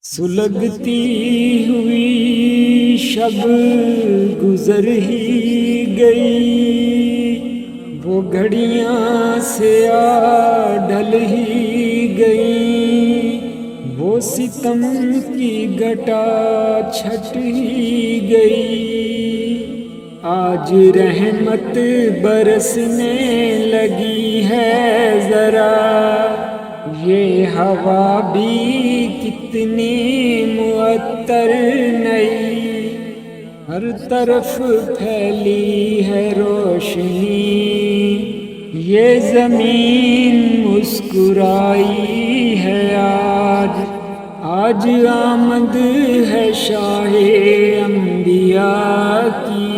سلگتی ہوئی شب گزر ہی گئی، وہ گھڑیاں سیاہ ڈھل ہی گئی، وہ ستم کی گھٹا چھٹ ہی گئی۔ آج رحمت برسنے لگی ہے ذرا، یہ ہوا بھی کتنی معطر نئی، ہر طرف پھیلی ہے روشنی، یہ زمین مسکرائی ہے آج۔ آج آمد ہے شاہ انبیاء کی،